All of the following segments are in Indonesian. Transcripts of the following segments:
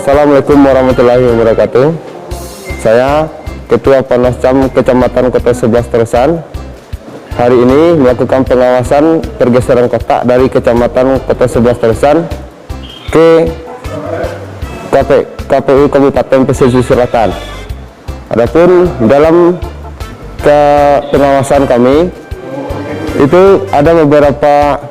Assalamualaikum warahmatullahi wabarakatuh. Saya Ketua Panwascam Kecamatan Kota 11 Terusan. Hari ini melakukan pengawasan pergeseran kotak dari Kecamatan Kota 11 Terusan ke KPU Kabupaten Pesisir Selatan. Adapun dalam pengawasan kami itu ada beberapa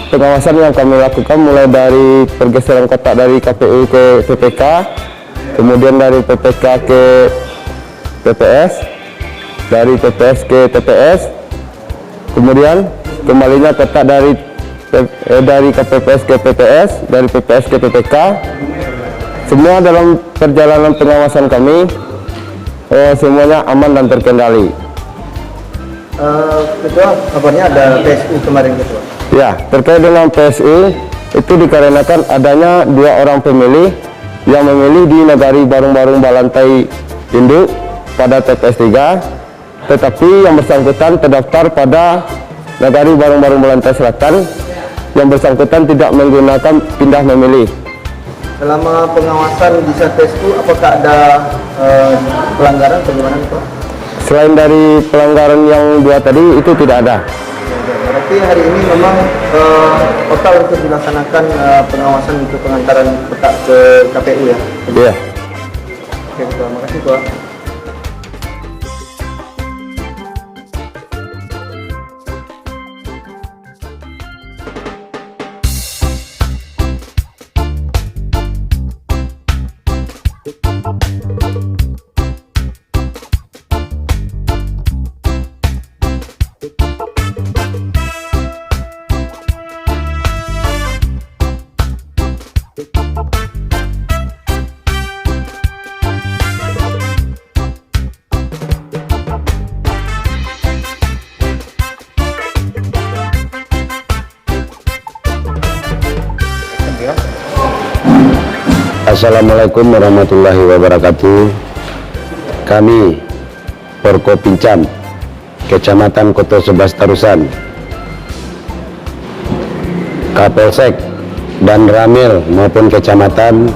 pengawasan yang kami lakukan, mulai dari pergeseran kotak dari KPU ke PPK, kemudian dari PPK ke TPS, dari TPS ke TPS, kemudian kembalinya kotak dari KPPS ke PPS, dari PPS ke PPK. Semua dalam perjalanan pengawasan kami semuanya aman dan terkendali. Ketua, kabarnya ada PSU kemarin, Ketua. Ya, terkait dengan PSU itu dikarenakan adanya 2 orang pemilih yang memilih di Nagari Barung-Barung Balantai Induk pada TPS 3, tetapi yang bersangkutan terdaftar pada Nagari Barung-Barung Balantai Selatan, yang bersangkutan tidak menggunakan pindah memilih. Selama pengawasan di saat PSU, apakah ada pelanggaran bagaimana, Ketua? Selain dari pelanggaran yang 2 tadi, itu tidak ada. Berarti hari ini memang total untuk dilaksanakan pengawasan untuk pengantaran kotak ke KPU ya? Iya. Oke, terima kasih, Ketua. Assalamualaikum warahmatullahi wabarakatuh. Kami Porkopincam Kecamatan Kota 11 Terusan, Kapolsek dan Ramil maupun Kecamatan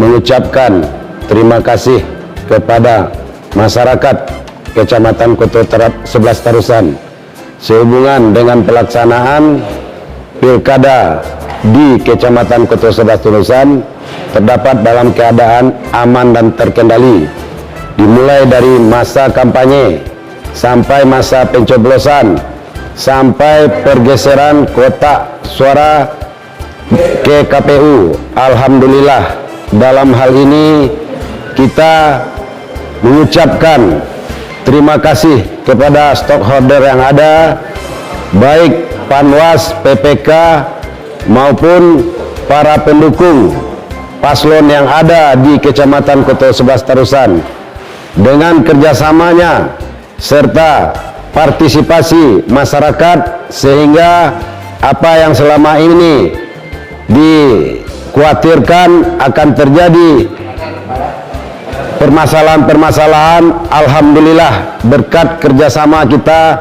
mengucapkan terima kasih kepada masyarakat Kecamatan Kota 11 Terusan sehubungan dengan pelaksanaan Pilkada di Kecamatan Kota 11 Terusan terdapat dalam keadaan aman dan terkendali, dimulai dari masa kampanye sampai masa pencoblosan sampai pergeseran kotak suara ke KPU. Alhamdulillah, dalam hal ini kita mengucapkan terima kasih kepada stakeholder yang ada, baik Panwas, PPK maupun para pendukung paslon yang ada di Kecamatan Kota 11 Terusan. Dengan kerjasamanya serta partisipasi masyarakat, sehingga apa yang selama ini dikhawatirkan akan terjadi permasalahan-permasalahan, alhamdulillah berkat kerjasama kita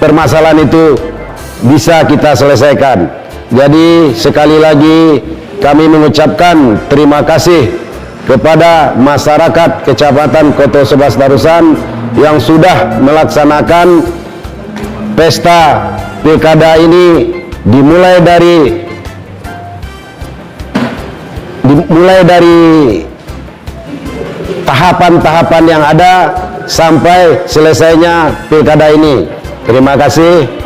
permasalahan itu bisa kita selesaikan. Jadi sekali lagi kami mengucapkan terima kasih kepada masyarakat Kecamatan Kota 11 Terusan yang sudah melaksanakan pesta pilkada ini, dimulai dari tahapan-tahapan yang ada sampai selesainya pilkada ini. Terima kasih.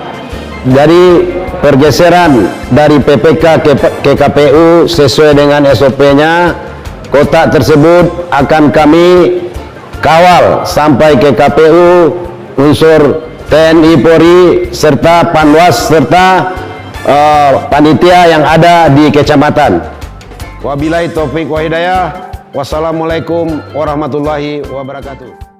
Dari pergeseran dari PPK ke KPU sesuai dengan SOP-nya, kotak tersebut akan kami kawal sampai ke KPU, unsur TNI Polri serta Panwas serta panitia yang ada di kecamatan. Wabillahi taufik wa hidayah. Wassalamualaikum warahmatullahi wabarakatuh.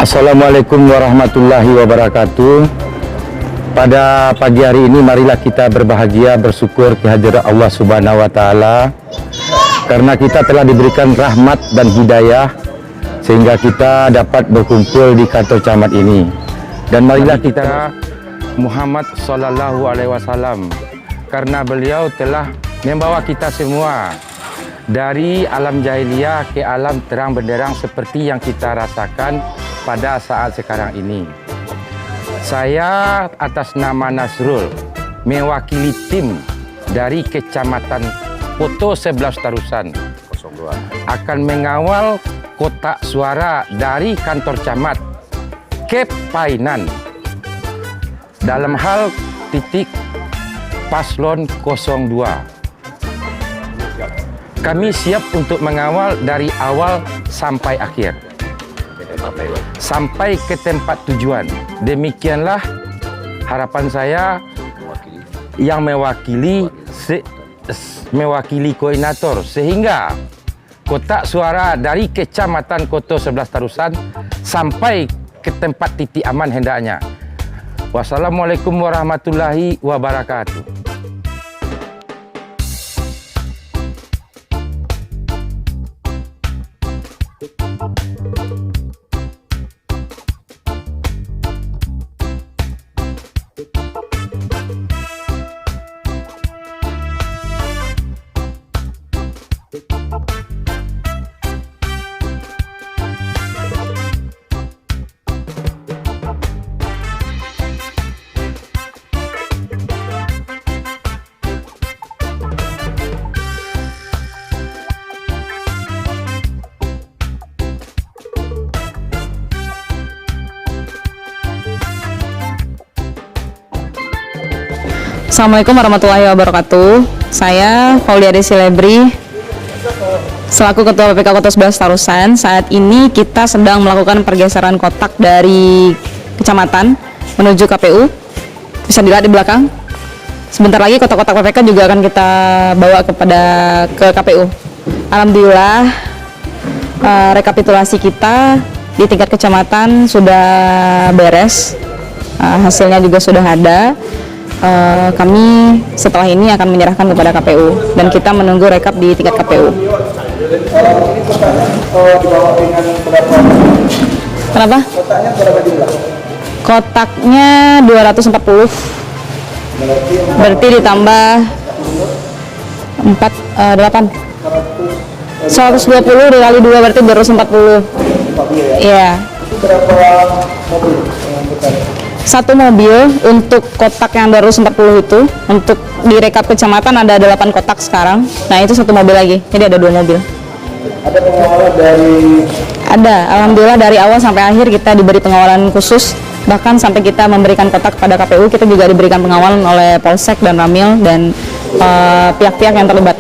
Assalamualaikum warahmatullahi wabarakatuh. Pada pagi hari ini marilah kita berbahagia bersyukur kehadirat Allah Subhanahu wa taala karena kita telah diberikan rahmat dan hidayah sehingga kita dapat berkumpul di kantor camat ini. Dan marilah kita Muhammad sallallahu alaihi wasallam karena beliau telah membawa kita semua dari alam jahiliyah ke alam terang benderang seperti yang kita rasakan pada saat sekarang ini. Saya atas nama Nasrul mewakili tim dari Kecamatan Koto 11 Tarusan akan mengawal kotak suara dari kantor camat ke Painan dalam hal titik paslon 02. Kami siap untuk mengawal dari awal sampai akhir, sampai ke tempat tujuan. Demikianlah harapan saya yang mewakili koordinator, sehingga kotak suara dari Kecamatan Koto 11 Tarusan sampai ke tempat titik aman hendaknya. Wassalamualaikum warahmatullahi wabarakatuh. Assalamualaikum warahmatullahi wabarakatuh. Saya Fauliade Silebri selaku Ketua PPK Kota 11 Tarusan. Saat ini kita sedang melakukan pergeseran kotak dari kecamatan menuju KPU. Bisa dilihat di belakang. Sebentar lagi kotak-kotak PPK juga akan kita bawa ke KPU. Alhamdulillah rekapitulasi kita di tingkat kecamatan sudah beres. Hasilnya juga sudah ada. Kami setelah ini akan menyerahkan kepada KPU dan kita menunggu rekap di tingkat KPU. Kenapa? Kotaknya berapa jumlah? Kotaknya 240. Berarti ditambah 8. 120 dikali 2 berarti 240. Iya. Berapa mobil yang putar? Satu mobil untuk kotak yang 240 itu, untuk direkap kecamatan ada 8 kotak sekarang. Nah itu satu mobil lagi, jadi ada 2 mobil. Ada pengawalan dari? Ada, alhamdulillah dari awal sampai akhir kita diberi pengawalan khusus. Bahkan sampai kita memberikan kotak kepada KPU, kita juga diberikan pengawalan oleh Polsek dan Ramil dan pihak-pihak yang terlibat.